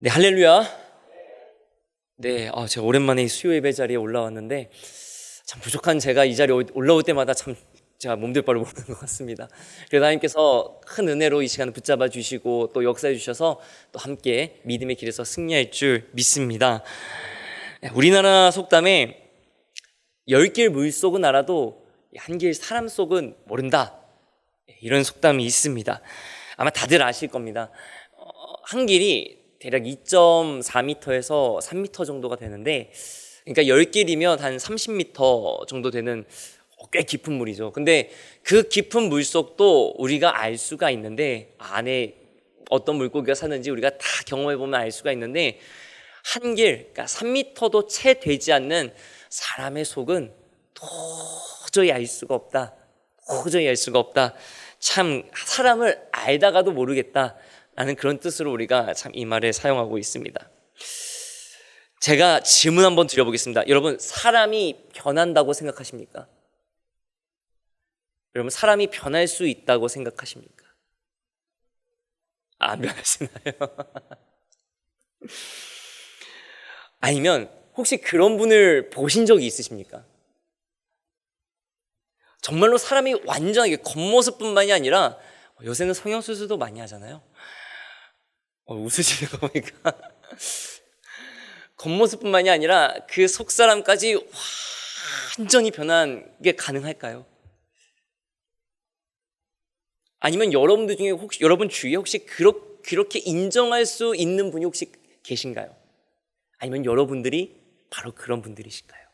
네, 할렐루야. 네, 제가 오랜만에 수요 예배 자리에 올라왔는데 참 부족한 제가 이 자리에 올라올 때마다 참 제가 몸둘 바를 모르는 것 같습니다. 그래서 하나님께서 큰 은혜로 이 시간을 붙잡아 주시고 또 역사해 주셔서 또 함께 믿음의 길에서 승리할 줄 믿습니다. 네, 우리나라 속담에 10길 물속은 알아도 한 길 사람 속은 모른다, 이런 속담이 있습니다. 아마 다들 아실 겁니다. 한 길이 대략 2.4m에서 3m 정도가 되는데, 그러니까 10길이면 한 30m 정도 되는 꽤 깊은 물이죠. 근데 그 깊은 물속도 우리가 알 수가 있는데, 안에 어떤 물고기가 사는지 우리가 다 경험해보면 알 수가 있는데, 한 길, 그러니까 3m도 채 되지 않는 사람의 속은 도저히 알 수가 없다. 도저히 알 수가 없다. 참 사람을 알다가도 모르겠다 라는 그런 뜻으로 우리가 참 이 말을 사용하고 있습니다. 제가 질문 한번 드려보겠습니다. 여러분, 사람이 변한다고 생각하십니까? 여러분, 사람이 변할 수 있다고 생각하십니까? 안 변하시나요? 아니면 혹시 그런 분을 보신 적이 있으십니까? 정말로 사람이 완전하게 겉모습뿐만이 아니라, 요새는 성형수술도 많이 하잖아요. 웃으시는 거 보니까 겉모습뿐만이 아니라 그 속사람까지 완전히 변한 게 가능할까요? 아니면 여러분들 중에 혹시, 여러분 주위에 혹시 그렇게 인정할 수 있는 분이 혹시 계신가요? 아니면 여러분들이 바로 그런 분들이실까요?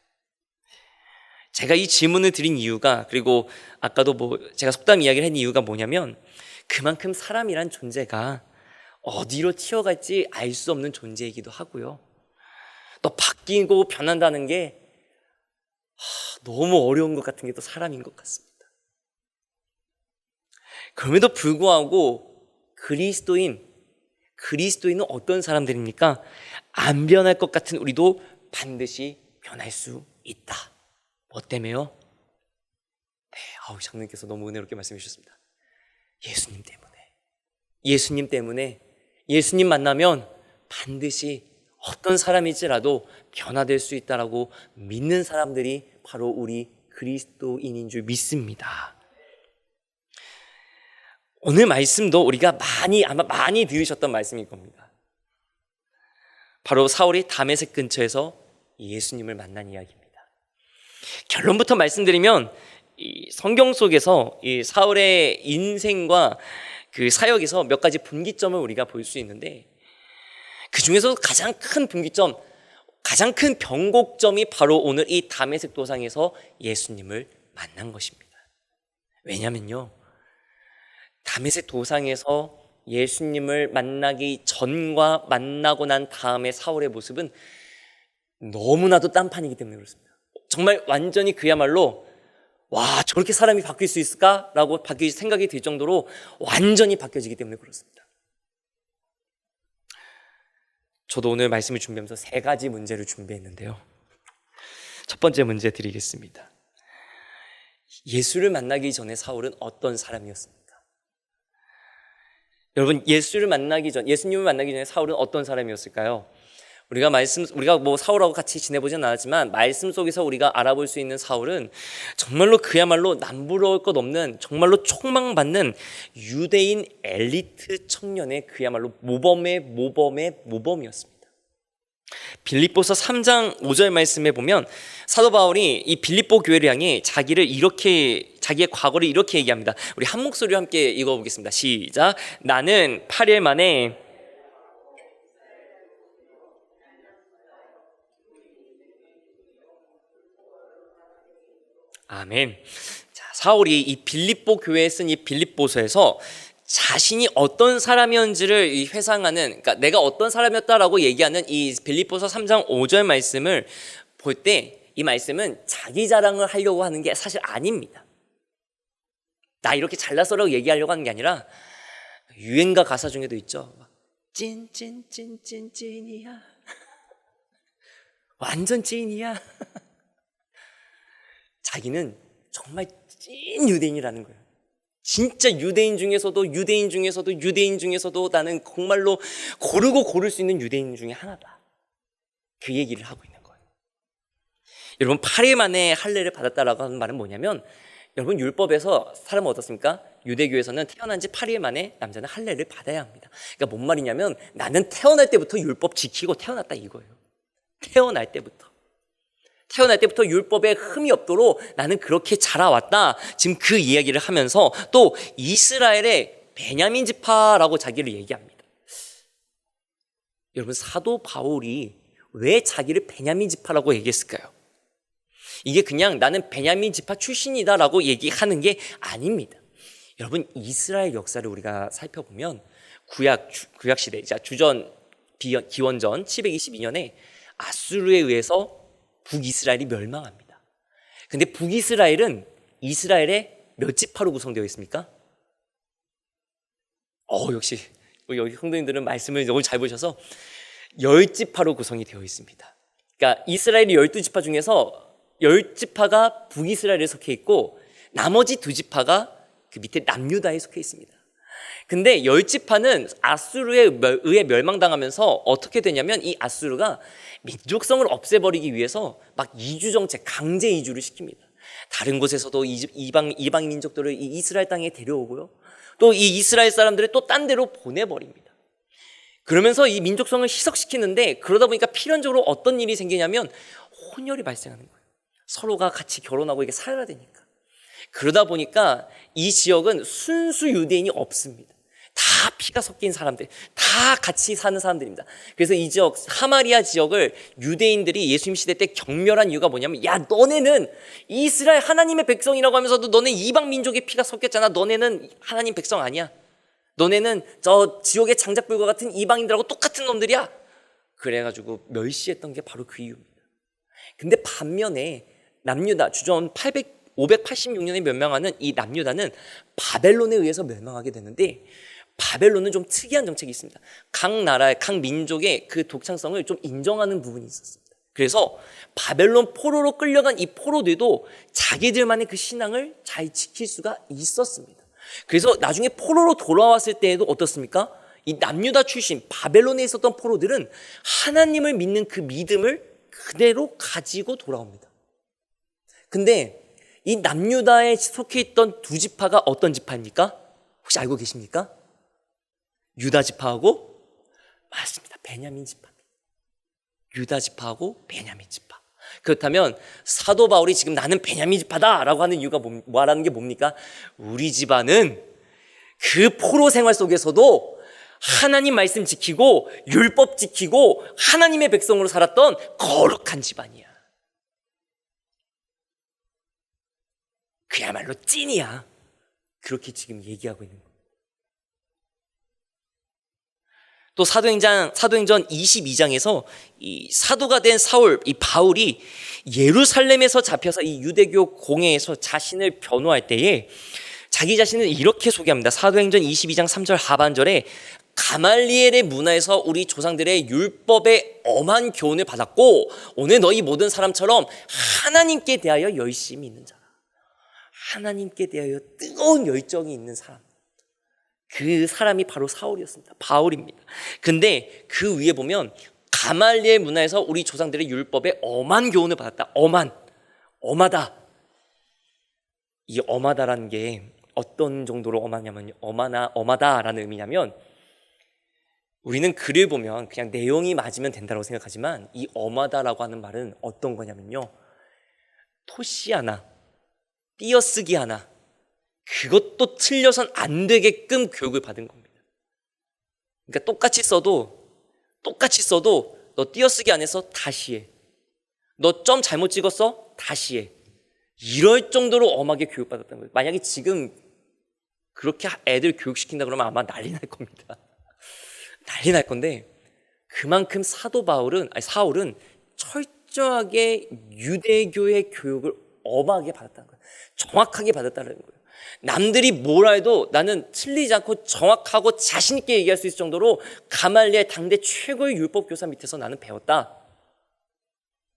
제가 이 질문을 드린 이유가, 그리고 아까도 제가 속담 이야기를 한 이유가 뭐냐면, 그만큼 사람이란 존재가 어디로 튀어갈지 알 수 없는 존재이기도 하고요. 또 바뀌고 변한다는 게 너무 어려운 것 같은 게 또 사람인 것 같습니다. 그럼에도 불구하고 그리스도인은 어떤 사람들입니까? 안 변할 것 같은 우리도 반드시 변할 수 있다. 뭐 때문에요? 네, 장로님께서 너무 은혜롭게 말씀해 주셨습니다. 예수님 때문에 예수님 만나면 반드시 어떤 사람일지라도 변화될 수 있다라고 믿는 사람들이 바로 우리 그리스도인인 줄 믿습니다. 오늘 말씀도 우리가 아마 많이 들으셨던 말씀일 겁니다. 바로 사울이 다메섹 근처에서 예수님을 만난 이야기입니다. 결론부터 말씀드리면, 이 성경 속에서 이 사울의 인생과 그 사역에서 몇 가지 분기점을 우리가 볼 수 있는데, 그 중에서 가장 큰 분기점, 가장 큰 변곡점이 바로 오늘 이 다메섹 도상에서 예수님을 만난 것입니다. 왜냐면요, 다메섹 도상에서 예수님을 만나기 전과 만나고 난 다음에 사울의 모습은 너무나도 딴판이기 때문에 그렇습니다. 정말 완전히 그야말로 저렇게 사람이 바뀔 수 있을까? 라고 바뀔 생각이 들 정도로 완전히 바뀌어지기 때문에 그렇습니다. 저도 오늘 말씀을 준비하면서 3가지 문제를 준비했는데요. 첫 번째 문제 드리겠습니다. 예수를 만나기 전에 사울은 어떤 사람이었습니까? 여러분, 예수님을 만나기 전에 사울은 어떤 사람이었을까요? 우리가 사울하고 같이 지내보진 않았지만 말씀 속에서 우리가 알아볼 수 있는 사울은 정말로 그야말로 남부러울 것 없는, 정말로 촉망받는 유대인 엘리트 청년의 그야말로 모범이었습니다. 빌립보서 3장 5절 말씀에 보면 사도 바울이 이 빌립보 교회를 향해 자기의 과거를 이렇게 얘기합니다. 우리 한 목소리로 함께 읽어보겠습니다. 시작. 나는 8일 만에 아멘. 자, 사울이 이 빌립보 교회에 쓴 이 빌립보서에서 자신이 어떤 사람이었는지를 회상하는, 그러니까 내가 어떤 사람이었다라고 얘기하는 이 빌립보서 3장 5절 말씀을 볼 때, 이 말씀은 자기 자랑을 하려고 하는 게 사실 아닙니다. 나 이렇게 잘났어라고 얘기하려고 하는 게 아니라, 유행가 가사 중에도 있죠. 찐이야. 완전 찐이야. 자기는 정말 찐 유대인이라는 거예요. 진짜 유대인 중에서도 유대인 중에서도 유대인 중에서도 나는 정말로 고르고 고를 수 있는 유대인 중에 하나다. 그 얘기를 하고 있는 거예요. 여러분 8일 만에 할례를 받았다라고 하는 말은 뭐냐면, 여러분 율법에서 사람은 어떻습니까? 유대교에서는 태어난 지 8일 만에 남자는 할례를 받아야 합니다. 그러니까 뭔 말이냐면 나는 태어날 때부터 율법 지키고 태어났다 이거예요. 태어날 때부터 율법에 흠이 없도록 나는 그렇게 자라왔다. 지금 그 이야기를 하면서 또 이스라엘의 베냐민 지파라고 자기를 얘기합니다. 여러분 사도 바울이 왜 자기를 베냐민 지파라고 얘기했을까요? 이게 그냥 나는 베냐민 지파 출신이다라고 얘기하는 게 아닙니다. 여러분 이스라엘 역사를 우리가 살펴보면 구약 시대, 주전 기원전 722년에 아수르에 의해서 북이스라엘이 멸망합니다. 근데 북이스라엘은 이스라엘의 몇 지파로 구성되어 있습니까? 역시 여기 성도님들은 말씀을 너무 잘 보셔서 10지파로 구성이 되어 있습니다. 그러니까 이스라엘이 12지파 중에서 10지파가 북이스라엘에 속해 있고 나머지 2지파가 그 밑에 남유다에 속해 있습니다. 근데 10지파는 아수르에 의해 멸망당하면서 어떻게 되냐면 이 아수르가 민족성을 없애버리기 위해서 막 이주 정책, 강제 이주를 시킵니다. 다른 곳에서도 이방 민족들을 이 이스라엘 땅에 데려오고요. 또 이 이스라엘 사람들을 또 딴 데로 보내버립니다. 그러면서 이 민족성을 희석시키는데, 그러다 보니까 필연적으로 어떤 일이 생기냐면 혼혈이 발생하는 거예요. 서로가 같이 결혼하고 이게 살아야 되니까. 그러다 보니까 이 지역은 순수 유대인이 없습니다. 다 피가 섞인 사람들, 다 같이 사는 사람들입니다. 그래서 이 지역, 사마리아 지역을 유대인들이 예수님 시대 때 경멸한 이유가 뭐냐면, 야 너네는 이스라엘 하나님의 백성이라고 하면서도 너네 이방 민족의 피가 섞였잖아. 너네는 하나님 백성 아니야. 너네는 저 지옥의 장작불과 같은 이방인들하고 똑같은 놈들이야. 그래가지고 멸시했던 게 바로 그 이유입니다. 근데 반면에 남유다, 주전 586년에 멸망하는 이 남유다는 바벨론에 의해서 멸망하게 되는데, 바벨론은 좀 특이한 정책이 있습니다. 각 나라의, 각 민족의 그 독창성을 좀 인정하는 부분이 있었습니다. 그래서 바벨론 포로로 끌려간 이 포로들도 자기들만의 그 신앙을 잘 지킬 수가 있었습니다. 그래서 나중에 포로로 돌아왔을 때에도 어떻습니까? 이 남유다 출신 바벨론에 있었던 포로들은 하나님을 믿는 그 믿음을 그대로 가지고 돌아옵니다. 근데 이 남유다에 속해 있던 2지파가 어떤 지파입니까? 혹시 알고 계십니까? 유다 지파하고, 맞습니다, 베냐민 지파입니다. 유다 지파하고 베냐민 지파. 그렇다면 사도 바울이 지금 나는 베냐민 지파다라고 하는 이유가 뭐라는 게 뭡니까? 우리 집안은 그 포로 생활 속에서도 하나님 말씀 지키고 율법 지키고 하나님의 백성으로 살았던 거룩한 집안이야. 그야말로 찐이야. 그렇게 지금 얘기하고 있는 거예요. 또 사도행전 22장에서 이 사도가 된 사울, 이 바울이 예루살렘에서 잡혀서 이 유대교 공회에서 자신을 변호할 때에 자기 자신을 이렇게 소개합니다. 사도행전 22장 3절 하반절에 가말리엘의 문화에서 우리 조상들의 율법의 엄한 교훈을 받았고 오늘 너희 모든 사람처럼 하나님께 대하여 열심히 있는 자라. 하나님께 대하여 뜨거운 열정이 있는 사람, 그 사람이 바로 사울이었습니다. 바울입니다. 근데 그 위에 보면 가말리엘 문화에서 우리 조상들의 율법에 엄한 교훈을 받았다. 엄하다. 이 엄하다라는 게 어떤 정도로 엄하냐면, 엄하다라는 의미냐면, 우리는 글을 보면 그냥 내용이 맞으면 된다고 생각하지만 이 엄하다라고 하는 말은 어떤 거냐면요, 토시 하나, 띄어쓰기 하나, 그것도 틀려선 안 되게끔 교육을 받은 겁니다. 그러니까 똑같이 써도 너 띄어쓰기 안 해서 다시 해. 너 점 잘못 찍었어? 다시 해. 이럴 정도로 엄하게 교육받았던 거예요. 만약에 지금 그렇게 애들 교육시킨다 그러면 아마 난리 날 겁니다. 난리 날 건데, 그만큼 사울은 철저하게 유대교의 교육을 엄하게 받았다는 거예요. 정확하게 받았다는 거예요. 남들이 뭐라 해도 나는 틀리지 않고 정확하고 자신 있게 얘기할 수 있을 정도로 가말리엘 당대 최고의 율법 교사 밑에서 나는 배웠다.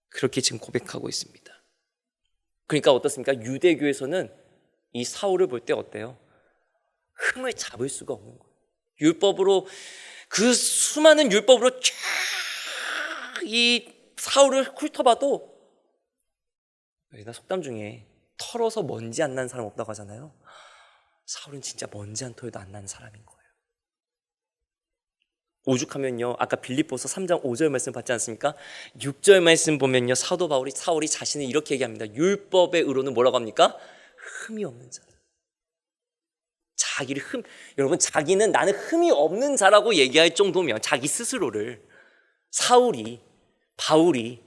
그렇게 지금 고백하고 있습니다. 그러니까 어떻습니까? 유대교에서는 이 사울을 볼 때 어때요? 흠을 잡을 수가 없는 거예요. 율법으로, 그 수많은 율법으로 쫙 이 사울을 훑어봐도, 우리가 속담 중에 털어서 먼지 안 난 사람 없다고 하잖아요. 사울은 진짜 먼지 한 털도 안 난 사람인 거예요. 오죽하면요, 아까 빌립보서 3장 5절 말씀 봤지 않습니까? 6절 말씀 보면요, 사도 바울이 사울이 자신을 이렇게 얘기합니다. 율법의 의로는 뭐라고 합니까? 흠이 없는 자. 자기를 여러분, 자기는 나는 흠이 없는 자라고 얘기할 정도면, 자기 스스로를, 바울이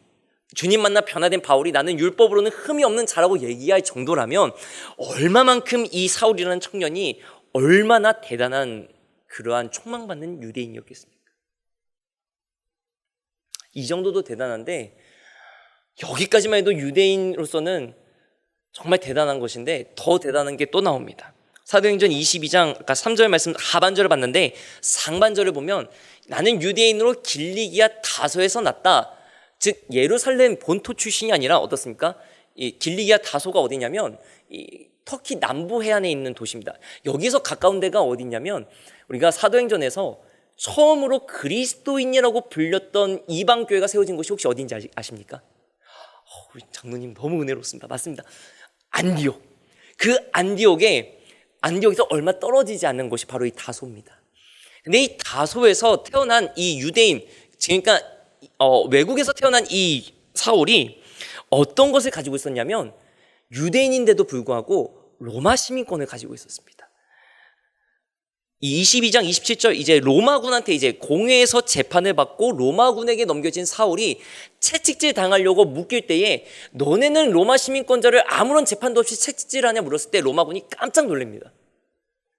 주님 만나 변화된 바울이 나는 율법으로는 흠이 없는 자라고 얘기할 정도라면, 얼마만큼 이 사울이라는 청년이 얼마나 대단한 그러한 촉망받는 유대인이었겠습니까? 이 정도도 대단한데, 여기까지만 해도 유대인으로서는 정말 대단한 것인데, 더 대단한 게 또 나옵니다. 사도행전 22장 아까 3절 말씀 하반절을 봤는데, 상반절을 보면 나는 유대인으로 길리기아 다소에서 났다. 즉 예루살렘 본토 출신이 아니라 어떻습니까? 이 길리기아 다소가 어디냐면 이 터키 남부 해안에 있는 도시입니다. 여기서 가까운 데가 어디냐면, 우리가 사도행전에서 처음으로 그리스도인이라고 불렸던 이방 교회가 세워진 곳이 혹시 어딘지 아십니까? 우리 장로님 너무 은혜롭습니다. 맞습니다. 안디옥. 그 안디옥에서 얼마 떨어지지 않는 곳이 바로 이 다소입니다. 근데 이 다소에서 태어난 이 유대인, 그러니까 외국에서 태어난 이 사울이 어떤 것을 가지고 있었냐면, 유대인인데도 불구하고 로마 시민권을 가지고 있었습니다. 이 22장 27절, 이제 로마군한테 이제 공회에서 재판을 받고 로마군에게 넘겨진 사울이 채찍질 당하려고 묶일 때에, 너네는 로마 시민권자를 아무런 재판도 없이 채찍질하냐 물었을 때 로마군이 깜짝 놀랍니다.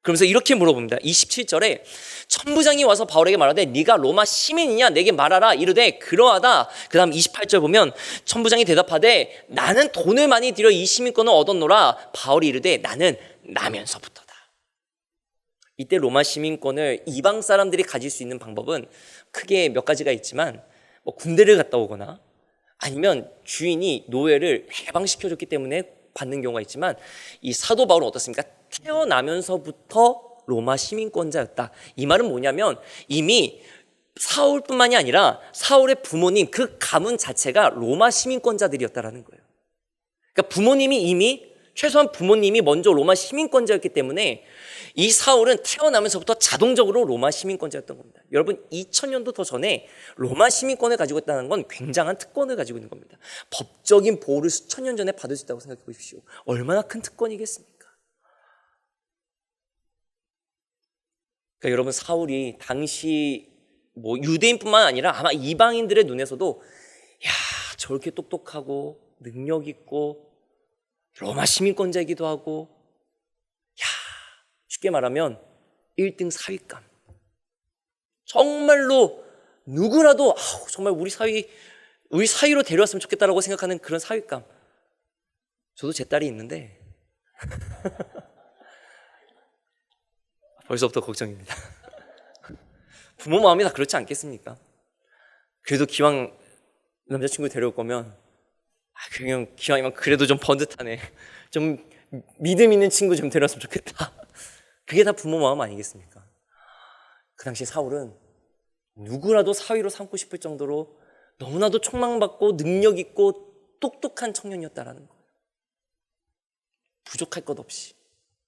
그러면서 이렇게 물어봅니다. 27절에 천부장이 와서 바울에게 말하되 네가 로마 시민이냐 내게 말하라 이르되 그러하다. 그 다음 28절 보면 천부장이 대답하되 나는 돈을 많이 들여 이 시민권을 얻었노라. 바울이 이르되 나는 나면서부터다. 이때 로마 시민권을 이방 사람들이 가질 수 있는 방법은 크게 몇 가지가 있지만, 뭐 군대를 갔다 오거나 아니면 주인이 노예를 해방시켜줬기 때문에 받는 경우가 있지만, 이 사도 바울은 어떻습니까? 태어나면서부터 로마 시민권자였다. 이 말은 뭐냐면 이미 사울뿐만이 아니라 사울의 부모님, 그 가문 자체가 로마 시민권자들이었다라는 거예요. 그러니까 최소한 부모님이 먼저 로마 시민권자였기 때문에 이 사울은 태어나면서부터 자동적으로 로마 시민권자였던 겁니다. 여러분, 2000년도 더 전에 로마 시민권을 가지고 있다는 건 굉장한 특권을 가지고 있는 겁니다. 법적인 보호를 수천 년 전에 받을 수 있다고 생각해 보십시오. 얼마나 큰 특권이겠습니까? 그러니까 여러분, 사울이 당시 뭐 유대인뿐만 아니라 아마 이방인들의 눈에서도 야, 저렇게 똑똑하고 능력 있고 로마 시민권자이기도 하고, 야, 쉽게 말하면 1등 사위감. 정말로 누구라도 정말 우리 사위로 데려왔으면 좋겠다라고 생각하는 그런 사위감. 저도 제 딸이 있는데 벌써부터 걱정입니다. 부모 마음이 다 그렇지 않겠습니까? 그래도 기왕 남자친구 데려올 거면 그냥 기왕이면 그래도 좀 번듯하네, 좀 믿음 있는 친구 좀 데려왔으면 좋겠다. 그게 다 부모 마음 아니겠습니까? 그 당시 사울은 누구라도 사위로 삼고 싶을 정도로 너무나도 촉망받고 능력 있고 똑똑한 청년이었다라는 거예요. 부족할 것 없이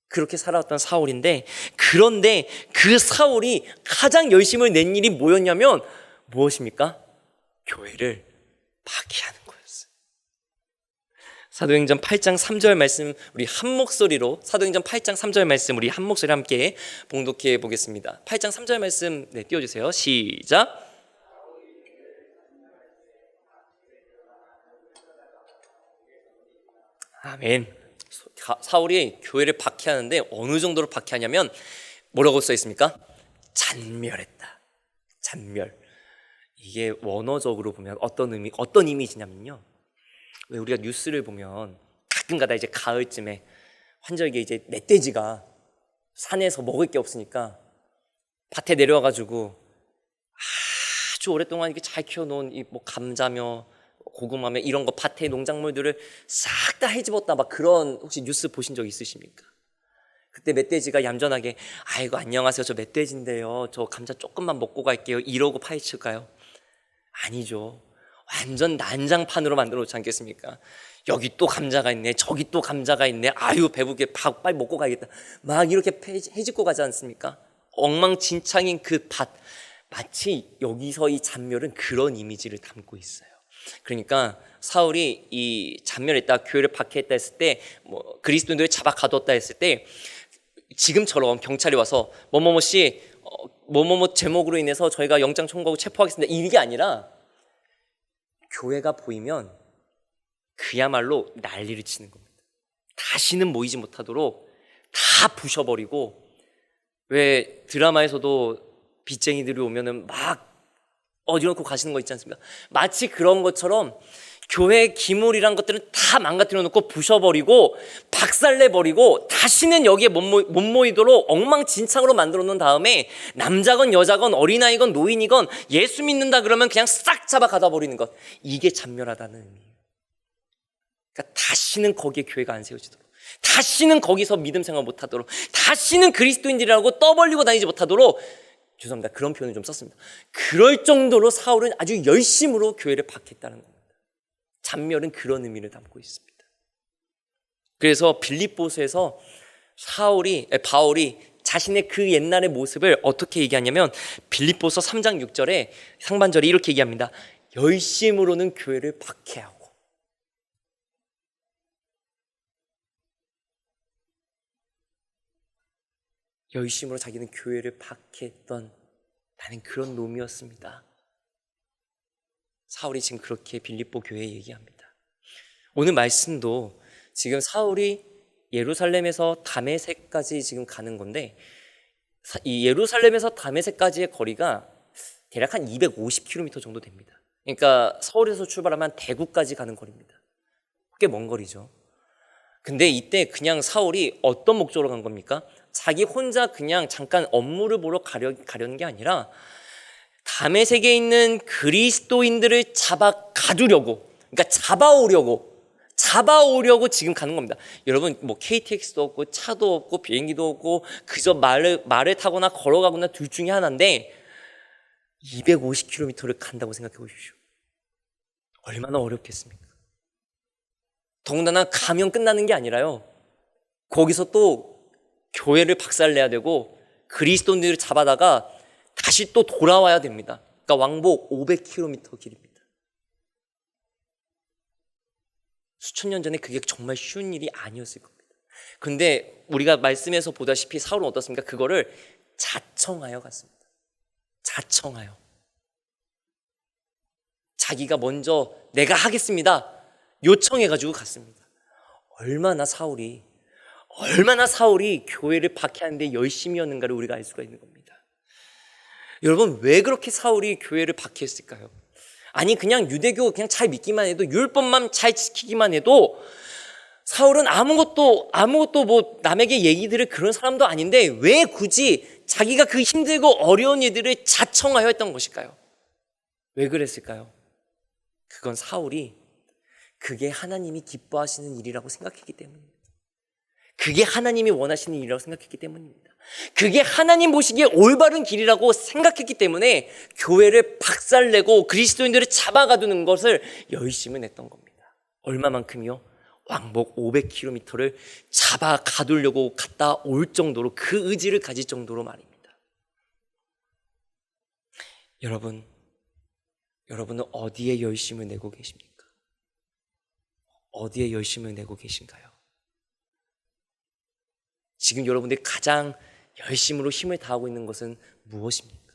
그렇게 살아왔던 사울인데, 그런데 그 사울이 가장 열심을 낸 일이 뭐였냐면 무엇입니까? 교회를 파괴하는 거였어요. 사도행전 8장 3절 말씀 우리 한 목소리로, 사도행전 8장 3절 말씀 우리 한 목소리 함께 봉독해 보겠습니다. 8장 3절 말씀 띄워주세요. 시작. 아멘. 사울이 교회를 박해하는데 어느 정도로 박해하냐면 뭐라고 써 있습니까? 잔멸했다. 잔멸. 이게 원어적으로 보면 어떤 이미지냐면요, 왜 우리가 뉴스를 보면 가끔가다 이제 가을쯤에 환절기에 이제 멧돼지가 산에서 먹을 게 없으니까 밭에 내려와가지고 아주 오랫동안 이렇게 잘 키워놓은 이 뭐 감자며 고구마며 이런 거 밭에 농작물들을 싹 다 헤집었다, 막 그런 혹시 뉴스 보신 적 있으십니까? 그때 멧돼지가 얌전하게 아이고 안녕하세요 저 멧돼지인데요 저 감자 조금만 먹고 갈게요 이러고 파헤칠까요? 아니죠. 완전 난장판으로 만들어 놓지 않겠습니까? 여기 또 감자가 있네 저기 또 감자가 있네 아유 배부게 밥 빨리 먹고 가야겠다 막 이렇게 해집고 가지 않습니까? 엉망진창인 그 밭, 마치 여기서 이 잔멸은 그런 이미지를 담고 있어요. 그러니까 사울이 이 잔멸했다 교회를 박해했다 했을 때 뭐 그리스도인들을 잡아 가뒀다 했을 때 지금처럼 경찰이 와서 뭐뭐뭐 씨 뭐뭐뭐 제목으로 인해서 저희가 영장 청구하고 체포하겠습니다 이게 아니라 교회가 보이면 그야말로 난리를 치는 겁니다. 다시는 모이지 못하도록 다 부셔버리고, 왜 드라마에서도 빚쟁이들이 오면은 막 어디놓고 가시는 거 있지 않습니까? 마치 그런 것처럼 교회 기물이란 것들은 다 망가뜨려 놓고 부셔버리고 박살내버리고 다시는 여기에 못 모이도록 엉망진창으로 만들어 놓은 다음에 남자건 여자건 어린아이건 노인이건 예수 믿는다 그러면 그냥 싹 잡아 가다 버리는 것, 이게 잔멸하다는 의미예요. 그러니까 다시는 거기에 교회가 안 세워지도록, 다시는 거기서 믿음 생활 못하도록, 다시는 그리스도인들이라고 떠벌리고 다니지 못하도록, 죄송합니다 그런 표현을 좀 썼습니다. 그럴 정도로 사울은 아주 열심으로 교회를 박했다는 겁니다. 잔멸은 그런 의미를 담고 있습니다. 그래서 빌립보서에서 바울이 자신의 그 옛날의 모습을 어떻게 얘기하냐면 빌립보서 3장 6절에 상반절에 이렇게 얘기합니다. 열심으로는 교회를 박해하고, 열심으로 자기는 교회를 박해했던 나는 그런 놈이었습니다. 사울이 지금 그렇게 빌립보 교회에 얘기합니다. 오늘 말씀도 지금 사울이 예루살렘에서 다메섹까지 지금 가는 건데, 이 예루살렘에서 다메섹까지의 거리가 대략 한 250km 정도 됩니다. 그러니까 서울에서 출발하면 대구까지 가는 거리입니다. 꽤 먼 거리죠. 근데 이때 그냥 사울이 어떤 목적으로 간 겁니까? 자기 혼자 그냥 잠깐 업무를 보러 가려는 게 아니라 다메섹에 있는 그리스도인들을 잡아 가두려고, 그러니까 잡아오려고 지금 가는 겁니다. 여러분, 뭐 KTX도 없고 차도 없고 비행기도 없고 그저 말을 타거나 걸어가거나 둘 중에 하나인데 250km를 간다고 생각해 보십시오. 얼마나 어렵겠습니까? 더군다나 가면 끝나는 게 아니라요, 거기서 또 교회를 박살내야 되고 그리스도인들을 잡아다가 다시 또 돌아와야 됩니다. 그러니까 왕복 500km 길입니다. 수천 년 전에 그게 정말 쉬운 일이 아니었을 겁니다. 그런데 우리가 말씀에서 보다시피 사울은 어떻습니까? 그거를 자청하여 갔습니다. 자청하여. 자기가 먼저 내가 하겠습니다 요청해가지고 갔습니다. 얼마나 사울이 교회를 박해하는데 열심이었는가를 우리가 알 수가 있는 겁니다. 여러분, 왜 그렇게 사울이 교회를 박해했을까요? 아니, 그냥 유대교 그냥 잘 믿기만 해도, 율법만 잘 지키기만 해도 사울은 아무것도 뭐 남에게 얘기 들을 그런 사람도 아닌데 왜 굳이 자기가 그 힘들고 어려운 일들을 자청하여 했던 것일까요? 왜 그랬을까요? 그건 사울이 그게 하나님이 기뻐하시는 일이라고 생각했기 때문입니다. 그게 하나님이 원하시는 일이라고 생각했기 때문입니다. 그게 하나님 보시기에 올바른 길이라고 생각했기 때문에 교회를 박살내고 그리스도인들을 잡아가두는 것을 열심히 냈던 겁니다. 얼마만큼이요? 왕복 500km를 잡아가두려고 갔다 올 정도로, 그 의지를 가질 정도로 말입니다. 여러분은 어디에 열심을 내고 계십니까? 어디에 열심을 내고 계신가요? 지금 여러분들이 가장 열심으로 힘을 다하고 있는 것은 무엇입니까?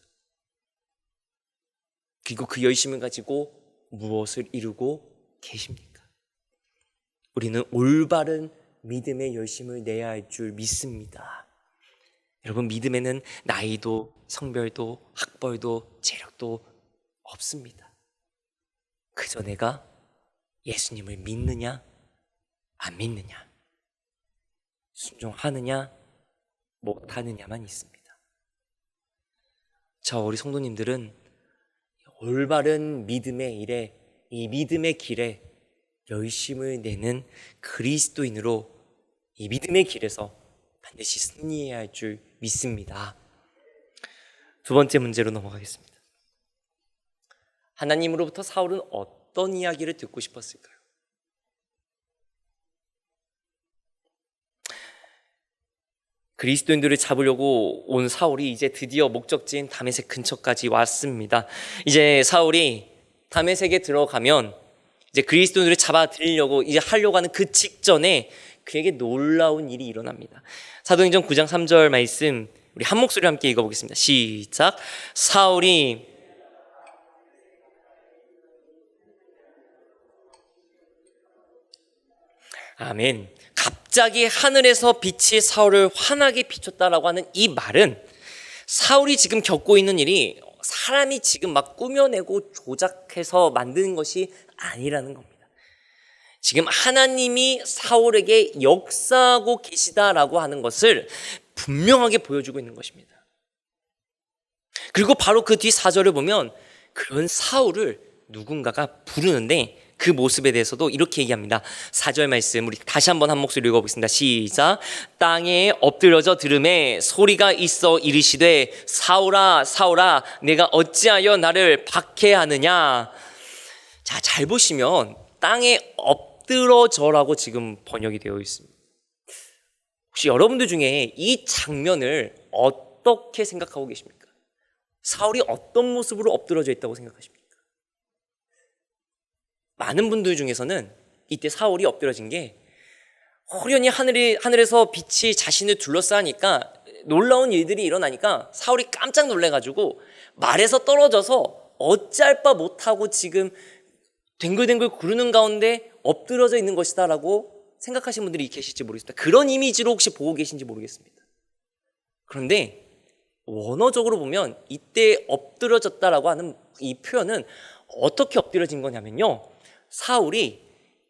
그리고 그 열심을 가지고 무엇을 이루고 계십니까? 우리는 올바른 믿음의 열심을 내야 할 줄 믿습니다. 여러분, 믿음에는 나이도 성별도 학벌도 재력도 없습니다. 그저 내가 예수님을 믿느냐 안 믿느냐, 순종하느냐 못하느냐만 있습니다. 자, 우리 성도님들은 올바른 믿음의 일에, 이 믿음의 길에 열심을 내는 그리스도인으로 이 믿음의 길에서 반드시 승리해야 할 줄 믿습니다. 두 번째 문제로 넘어가겠습니다. 하나님으로부터 사울은 어떤 이야기를 듣고 싶었을까요? 그리스도인들을 잡으려고 온 사울이 이제 드디어 목적지인 다메섹 근처까지 왔습니다. 이제 사울이 다메섹에 들어가면 이제 그리스도인들을 잡아들이려고 이제 하려고 하는 그 직전에 그에게 놀라운 일이 일어납니다. 사도행전 9장 3절 말씀 우리 한 목소리로 함께 읽어보겠습니다. 시작. 사울이 아멘. 갑자기 하늘에서 빛이 사울을 환하게 비췄다라고 하는 이 말은 사울이 지금 겪고 있는 일이 사람이 지금 막 꾸며내고 조작해서 만드는 것이 아니라는 겁니다. 지금 하나님이 사울에게 역사하고 계시다라고 하는 것을 분명하게 보여주고 있는 것입니다. 그리고 바로 그 뒤 4절을 보면 그런 사울을 누군가가 부르는데 그 모습에 대해서도 이렇게 얘기합니다. 4절 말씀 우리 다시 한번 한 목소리 읽어보겠습니다. 시작. 땅에 엎드려져 들음에 소리가 있어 이르시되 사울아 사울아 내가 어찌하여 나를 박해하느냐. 자, 잘 보시면 땅에 엎드러져라고 지금 번역이 되어 있습니다. 혹시 여러분들 중에 이 장면을 어떻게 생각하고 계십니까? 사울이 어떤 모습으로 엎드러져 있다고 생각하십니까? 많은 분들 중에서는 이때 사울이 엎드러진 게 호련히 하늘에서 빛이 자신을 둘러싸니까 놀라운 일들이 일어나니까 사울이 깜짝 놀래가지고 말에서 떨어져서 어찌할 바 못하고 지금 댕글댕글 구르는 가운데 엎드러져 있는 것이다 라고 생각하시는 분들이 계실지 모르겠습니다. 그런 이미지로 혹시 보고 계신지 모르겠습니다. 그런데 원어적으로 보면 이때 엎드러졌다라고 하는 이 표현은 어떻게 엎드려진 거냐면요, 사울이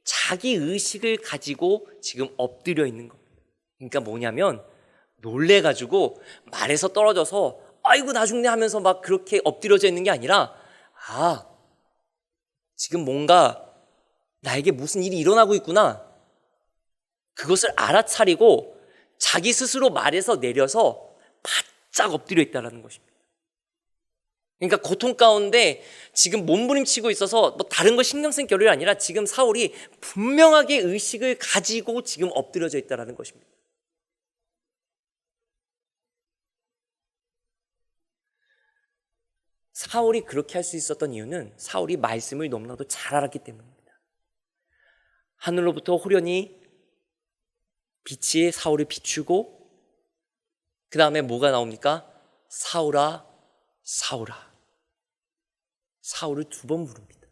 자기 의식을 가지고 지금 엎드려 있는 겁니다. 그러니까 뭐냐면 놀래가지고 말에서 떨어져서 아이고 나 죽네 하면서 막 그렇게 엎드려져 있는 게 아니라 지금 뭔가 나에게 무슨 일이 일어나고 있구나, 그것을 알아차리고 자기 스스로 말에서 내려서 바짝 엎드려 있다는 것입니다. 그러니까 고통 가운데 지금 몸부림치고 있어서 뭐 다른 거 신경 쓸 겨를이 아니라 지금 사울이 분명하게 의식을 가지고 지금 엎드려져 있다는 것입니다. 사울이 그렇게 할 수 있었던 이유는 사울이 말씀을 너무나도 잘 알았기 때문입니다. 하늘로부터 호련히 빛이 사울을 비추고 그 다음에 뭐가 나옵니까? 사울아 사울아. 사울을 2번 부릅니다.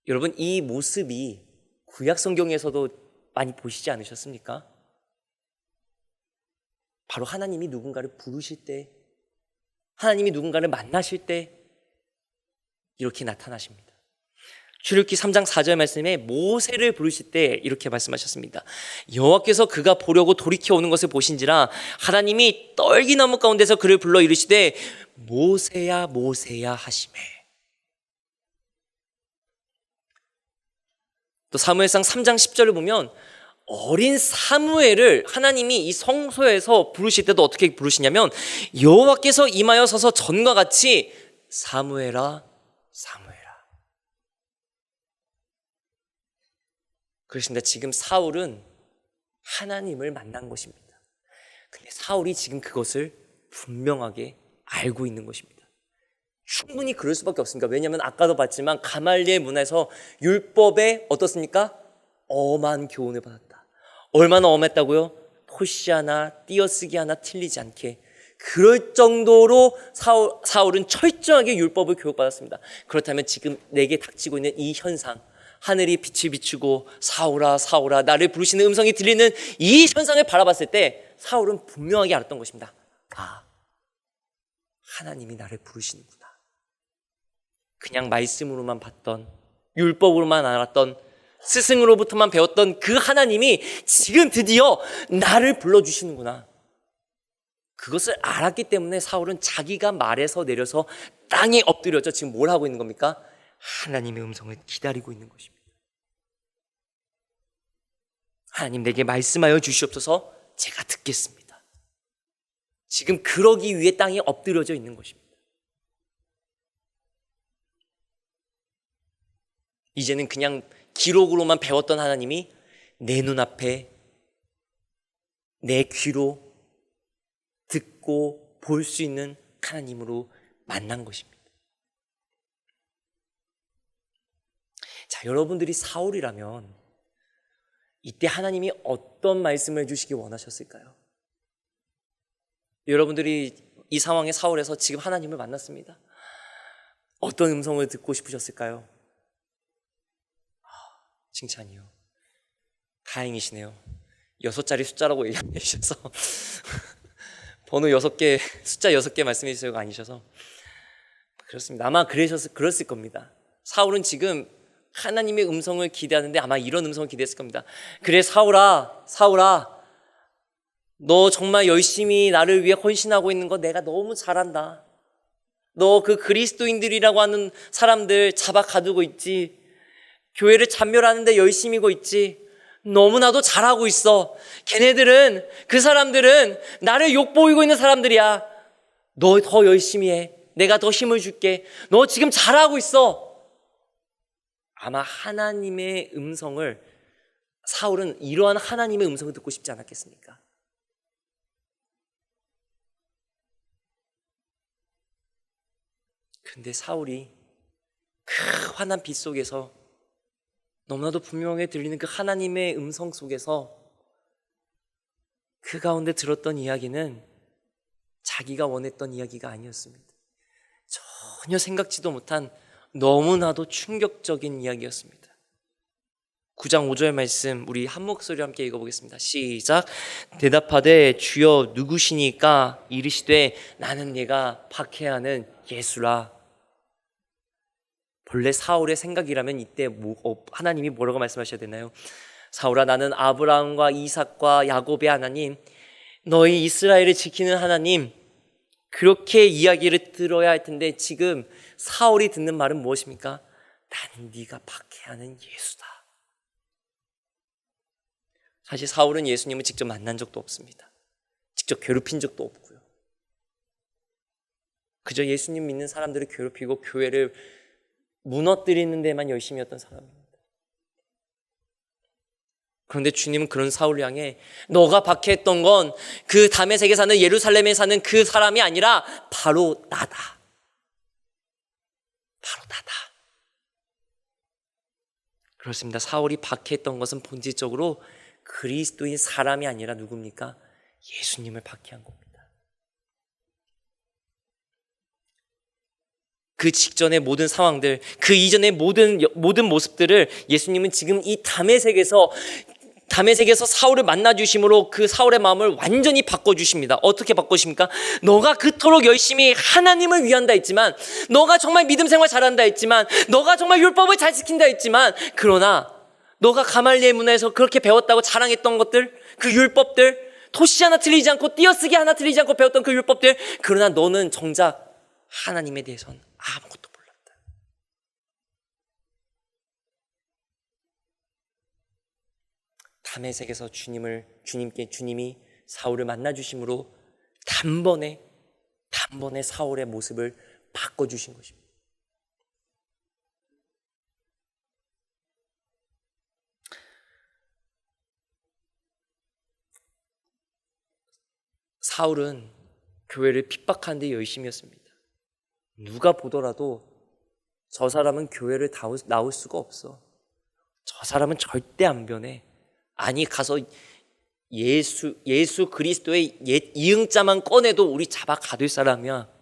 여러분, 이 모습이 구약 성경에서도 많이 보시지 않으셨습니까? 바로 하나님이 누군가를 부르실 때, 하나님이 누군가를 만나실 때 이렇게 나타나십니다. 출애굽기 3장 4절 말씀에 모세를 부르실 때 이렇게 말씀하셨습니다. 여호와께서 그가 보려고 돌이켜 오는 것을 보신지라 하나님이 떨기나무 가운데서 그를 불러 이르시되 모세야 모세야 하시매. 또 사무엘상 3장 10절을 보면 어린 사무엘을 하나님이 이 성소에서 부르실 때도 어떻게 부르시냐면 여호와께서 임하여 서서 전과 같이 사무엘아 사무엘아. 그렇습니다. 지금 사울은 하나님을 만난 것입니다. 근데 사울이 지금 그것을 분명하게 알고 있는 것입니다. 충분히 그럴 수밖에 없습니다. 왜냐하면 아까도 봤지만 가말리엘 문화에서 율법에 어떻습니까? 엄한 교훈을 받았다. 얼마나 엄했다고요? 토시 하나 띄어쓰기 하나 틀리지 않게, 그럴 정도로 사울은 철저하게 율법을 교육받았습니다. 그렇다면 지금 내게 닥치고 있는 이 현상, 하늘이 빛을 비추고 사울아 사울아 나를 부르시는 음성이 들리는 이 현상을 바라봤을 때 사울은 분명하게 알았던 것입니다. 하나님이 나를 부르시는구나. 그냥 말씀으로만 봤던, 율법으로만 알았던, 스승으로부터만 배웠던 그 하나님이 지금 드디어 나를 불러주시는구나. 그것을 알았기 때문에 사울은 자기가 말에서 내려서 땅에 엎드려져 지금 뭘 하고 있는 겁니까? 하나님의 음성을 기다리고 있는 것입니다. 하나님 내게 말씀하여 주시옵소서. 제가 듣겠습니다. 지금 그러기 위해 땅에 엎드려져 있는 것입니다. 이제는 그냥 기록으로만 배웠던 하나님이 내 눈앞에 내 귀로 듣고 볼 수 있는 하나님으로 만난 것입니다. 자, 여러분들이 사울이라면 이때 하나님이 어떤 말씀을 해주시기 원하셨을까요? 여러분들이 이 상황에 사울에서 지금 하나님을 만났습니다. 어떤 음성을 듣고 싶으셨을까요? 칭찬이요. 다행이시네요. 6자리 숫자라고 얘기해 주셔서 번호 6개, 숫자 6개 말씀해 주셔가 아니셔서 그렇습니다. 아마 그랬을 겁니다. 사울은 지금 하나님의 음성을 기대하는데 아마 이런 음성을 기대했을 겁니다. 그래, 사울아, 너 정말 열심히 나를 위해 헌신하고 있는 거 내가 너무 잘한다. 너 그 그리스도인들이라고 하는 사람들 잡아 가두고 있지. 교회를 잔멸하는데 열심히고 있지. 너무나도 잘하고 있어. 그 사람들은 나를 욕보이고 있는 사람들이야. 너 더 열심히 해. 내가 더 힘을 줄게. 너 지금 잘하고 있어. 아마 하나님의 음성을, 사울은 이러한 하나님의 음성을 듣고 싶지 않았겠습니까? 근데 사울이 그 환한 빛 속에서 너무나도 분명하게 들리는 그 하나님의 음성 속에서 그 가운데 들었던 이야기는 자기가 원했던 이야기가 아니었습니다. 전혀 생각지도 못한 너무나도 충격적인 이야기였습니다. 9장 5절 말씀 우리 한 목소리로 함께 읽어보겠습니다. 시작. 대답하되 주여 누구시니까? 이르시되 나는 네가 박해하는 예수라. 본래 사울의 생각이라면 이때 하나님이 뭐라고 말씀하셔야 되나요? 사울아, 나는 아브라함과 이삭과 야곱의 하나님, 너희 이스라엘을 지키는 하나님, 그렇게 이야기를 들어야 할 텐데 지금 사울이 듣는 말은 무엇입니까? 나는 네가 박해하는 예수다. 사실 사울은 예수님을 직접 만난 적도 없습니다. 직접 괴롭힌 적도 없고요. 그저 예수님 믿는 사람들을 괴롭히고 교회를 무너뜨리는 데만 열심히 했던 사람입니다. 그런데 주님은 그런 사울을 향해 너가 박해했던 건 그 다메섹에 사는, 예루살렘에 사는 그 사람이 아니라 바로 나다. 바로 나다. 그렇습니다. 사울이 박해했던 것은 본질적으로 그리스도인 사람이 아니라 누굽니까? 예수님을 박해한 겁니다. 그 직전의 모든 상황들, 그 이전의 모든 모습들을 예수님은 지금 이 다메섹에서 사울을 만나주심으로 그 사울의 마음을 완전히 바꿔주십니다. 어떻게 바꾸십니까? 너가 그토록 열심히 하나님을 위한다 했지만, 너가 정말 믿음 생활 잘한다 했지만, 너가 정말 율법을 잘 지킨다 했지만, 그러나 너가 가말리엘 문화에서 그렇게 배웠다고 자랑했던 것들, 그 율법들, 토시 하나 틀리지 않고 띄어쓰기 하나 틀리지 않고 배웠던 그 율법들, 그러나 너는 정작 하나님에 대해서는 아무것도 몰랐다. 다메섹에서 주님이 사울을 만나 주심으로 단번에 사울의 모습을 바꿔 주신 것입니다. 사울은 교회를 핍박하는 데 열심히 했습니다. 누가 보더라도 저 사람은 교회를 나올 수가 없어. 저 사람은 절대 안 변해. 아니, 가서 예수 그리스도의 옛 이응자만 꺼내도 우리 잡아 가둘 사람이야.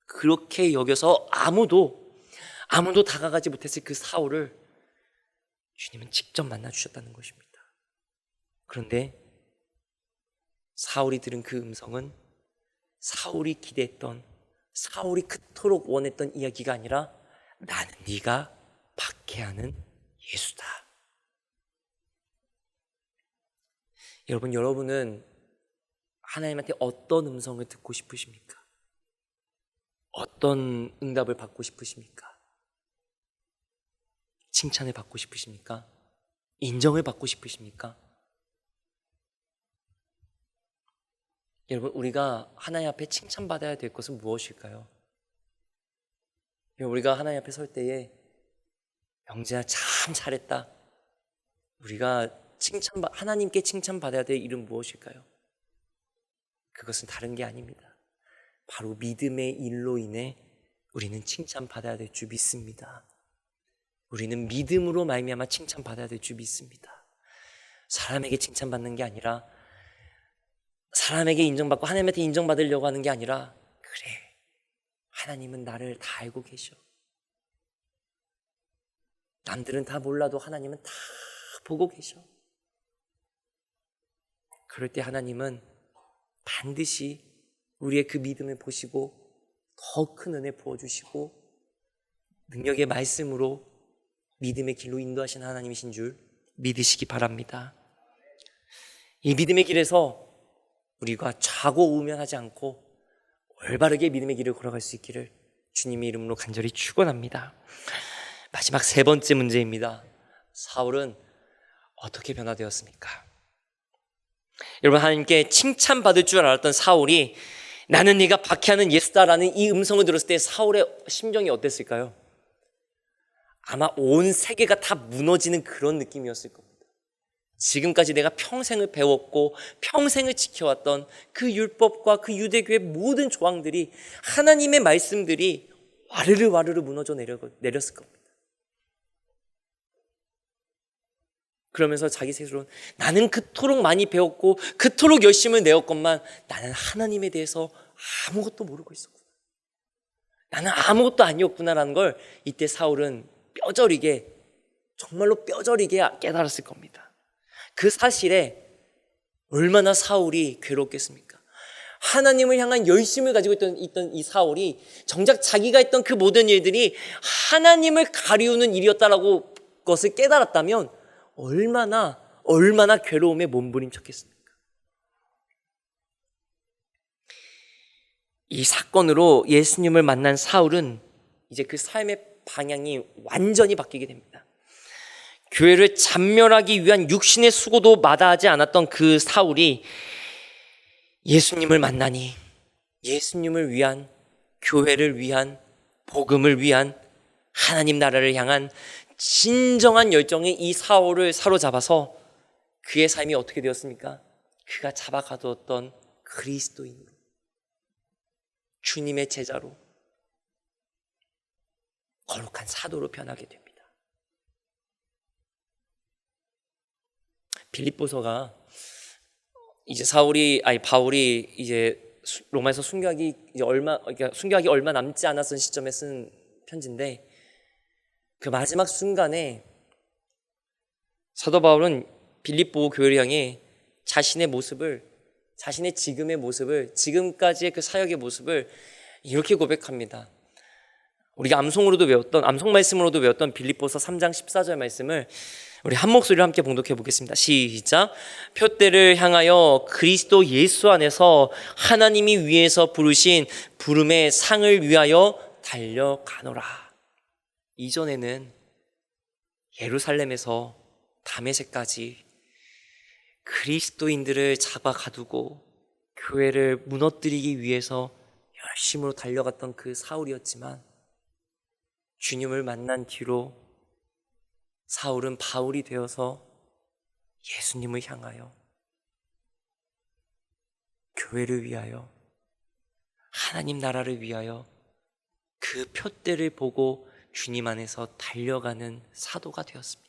그렇게 여겨서 아무도 다가가지 못했을 그 사울을 주님은 직접 만나 주셨다는 것입니다. 그런데 사울이 들은 그 음성은 사울이 기대했던, 사울이 그토록 원했던 이야기가 아니라 나는 네가 박해하는 예수다. 여러분은 하나님한테 어떤 음성을 듣고 싶으십니까? 어떤 응답을 받고 싶으십니까? 칭찬을 받고 싶으십니까? 인정을 받고 싶으십니까? 여러분, 우리가 하나님 앞에 칭찬받아야 될 것은 무엇일까요? 우리가 하나님 앞에 설 때에 영재야 참 잘했다, 우리가 하나님께 칭찬받아야 될 일은 무엇일까요? 그것은 다른 게 아닙니다. 바로 믿음의 일로 인해 우리는 칭찬받아야 될 줄 믿습니다. 우리는 믿음으로 말미암아 칭찬받아야 될 줄 믿습니다. 사람에게 칭찬받는 게 아니라, 사람에게 인정받고 하나님한테 인정받으려고 하는 게 아니라, 그래, 하나님은 나를 다 알고 계셔. 남들은 다 몰라도 하나님은 다 보고 계셔. 그럴 때 하나님은 반드시 우리의 그 믿음을 보시고 더 큰 은혜 부어주시고 능력의 말씀으로 믿음의 길로 인도하신 하나님이신 줄 믿으시기 바랍니다. 이 믿음의 길에서 우리가 좌고우면하지 않고 올바르게 믿음의 길을 걸어갈 수 있기를 주님의 이름으로 간절히 축원합니다. 마지막 세 번째 문제입니다. 사울은 어떻게 변화되었습니까? 여러분, 하나님께 칭찬받을 줄 알았던 사울이 나는 네가 박해하는 예수다라는 이 음성을 들었을 때 사울의 심정이 어땠을까요? 아마 온 세계가 다 무너지는 그런 느낌이었을 겁니다. 지금까지 내가 평생을 배웠고 평생을 지켜왔던 그 율법과 그 유대교의 모든 조항들이, 하나님의 말씀들이 와르르 와르르 무너져 내렸을 겁니다. 그러면서 자기 스스로는 나는 그토록 많이 배웠고 그토록 열심을 내었건만 나는 하나님에 대해서 아무것도 모르고 있었구나, 나는 아무것도 아니었구나라는 걸 이때 사울은 뼈저리게, 정말로 뼈저리게 깨달았을 겁니다. 그 사실에 얼마나 사울이 괴롭겠습니까? 하나님을 향한 열심을 가지고 있던 이 사울이 정작 자기가 했던 그 모든 일들이 하나님을 가리우는 일이었다라고 것을 깨달았다면 얼마나 괴로움에 몸부림쳤겠습니까? 이 사건으로 예수님을 만난 사울은 이제 그 삶의 방향이 완전히 바뀌게 됩니다. 교회를 잔멸하기 위한 육신의 수고도 마다하지 않았던 그 사울이 예수님을 만나니 예수님을 위한, 교회를 위한, 복음을 위한, 하나님 나라를 향한 진정한 열정이 이 사울을 사로잡아서 그의 삶이 어떻게 되었습니까? 그가 잡아가두었던 그리스도인으로, 주님의 제자로, 거룩한 사도로 변하게 됩니다. 빌립보서가 이제 바울이 이제 로마에서 순교하기 얼마 남지 않았던 시점에 쓴 편지인데, 그 마지막 순간에 사도 바울은 빌립보 교회를 향해 자신의 지금의 모습을, 지금까지의 그 사역의 모습을 이렇게 고백합니다. 우리가 암송 말씀으로도 외웠던 빌립보서 3장 14절 말씀을 우리 한 목소리로 함께 봉독해 보겠습니다. 시작. 표대를 향하여 그리스도 예수 안에서 하나님이 위에서 부르신 부름의 상을 위하여 달려가노라. 이전에는 예루살렘에서 다메섹까지 그리스도인들을 잡아 가두고 교회를 무너뜨리기 위해서 열심으로 달려갔던 그 사울이었지만, 주님을 만난 뒤로 사울은 바울이 되어서 예수님을 향하여, 교회를 위하여, 하나님 나라를 위하여 그 표대를 보고 주님 안에서 달려가는 사도가 되었습니다.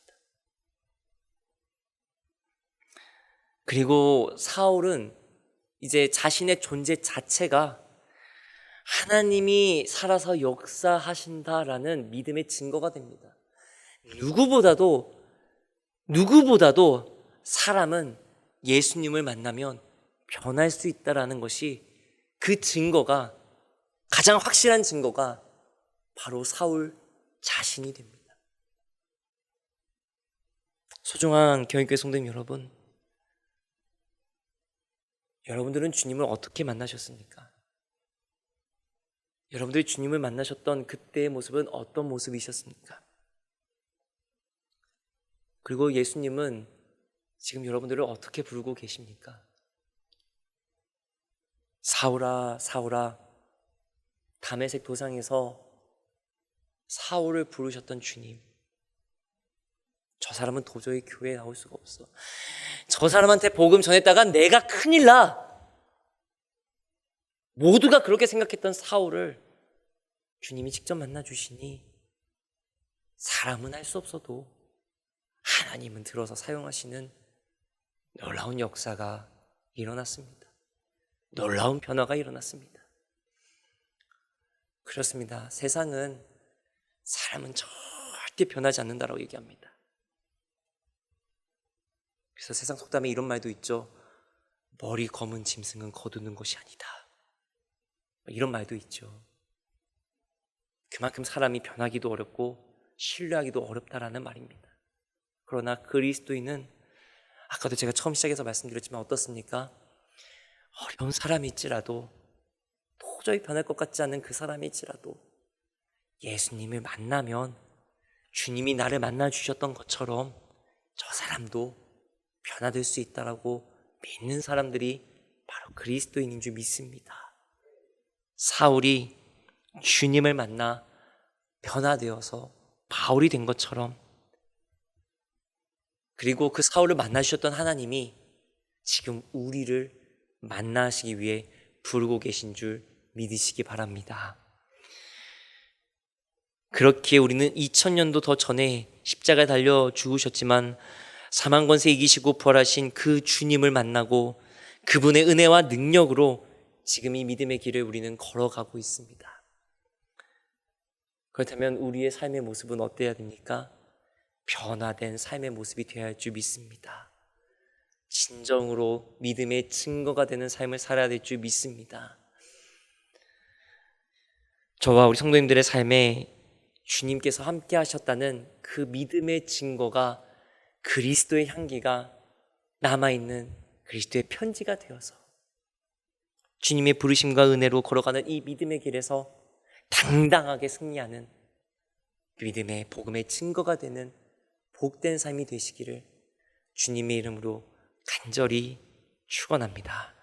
그리고 사울은 이제 자신의 존재 자체가 하나님이 살아서 역사하신다라는 믿음의 증거가 됩니다. 누구보다도 사람은 예수님을 만나면 변할 수 있다라는 것이, 그 증거가, 가장 확실한 증거가 바로 사울 자신이 됩니다. 소중한 교인교회 성도님 여러분, 여러분들은 주님을 어떻게 만나셨습니까? 여러분들이 주님을 만나셨던 그때의 모습은 어떤 모습이셨습니까? 그리고 예수님은 지금 여러분들을 어떻게 부르고 계십니까? 사울아, 사울아, 다메섹 도상에서 사울을 부르셨던 주님, 저 사람은 도저히 교회에 나올 수가 없어. 저 사람한테 복음 전했다가 내가 큰일 나. 모두가 그렇게 생각했던 사울을 주님이 직접 만나 주시니 사람은 할 수 없어도 하나님은 들어서 사용하시는 놀라운 역사가 일어났습니다. 놀라운 변화가 일어났습니다. 그렇습니다. 세상은 사람은 절대 변하지 않는다라고 얘기합니다. 그래서 세상 속담에 이런 말도 있죠. 머리 검은 짐승은 거두는 것이 아니다. 이런 말도 있죠. 그만큼 사람이 변하기도 어렵고 신뢰하기도 어렵다라는 말입니다. 그러나 그리스도인은 아까도 제가 처음 시작해서 말씀드렸지만 어떻습니까? 어려운 사람일지라도, 도저히 변할 것 같지 않은 그 사람일지라도 예수님을 만나면 주님이 나를 만나 주셨던 것처럼 저 사람도 변화될 수 있다라고 믿는 사람들이 바로 그리스도인인 줄 믿습니다. 사울이 주님을 만나 변화되어서 바울이 된 것처럼, 그리고 그 사울을 만나주셨던 하나님이 지금 우리를 만나시기 위해 부르고 계신 줄 믿으시기 바랍니다. 그렇게 우리는 2000년도 더 전에 십자가에 달려 죽으셨지만 사망 권세 이기시고 부활하신 그 주님을 만나고 그분의 은혜와 능력으로 지금 이 믿음의 길을 우리는 걸어가고 있습니다. 그렇다면 우리의 삶의 모습은 어때야 됩니까? 변화된 삶의 모습이 되어야 할 줄 믿습니다. 진정으로 믿음의 증거가 되는 삶을 살아야 될 줄 믿습니다. 저와 우리 성도님들의 삶에 주님께서 함께 하셨다는 그 믿음의 증거가 그리스도의 향기가 남아있는 그리스도의 편지가 되어서 주님의 부르심과 은혜로 걸어가는 이 믿음의 길에서 당당하게 승리하는 믿음의 복음의 증거가 되는 복된 삶이 되시기를 주님의 이름으로 간절히 축원합니다.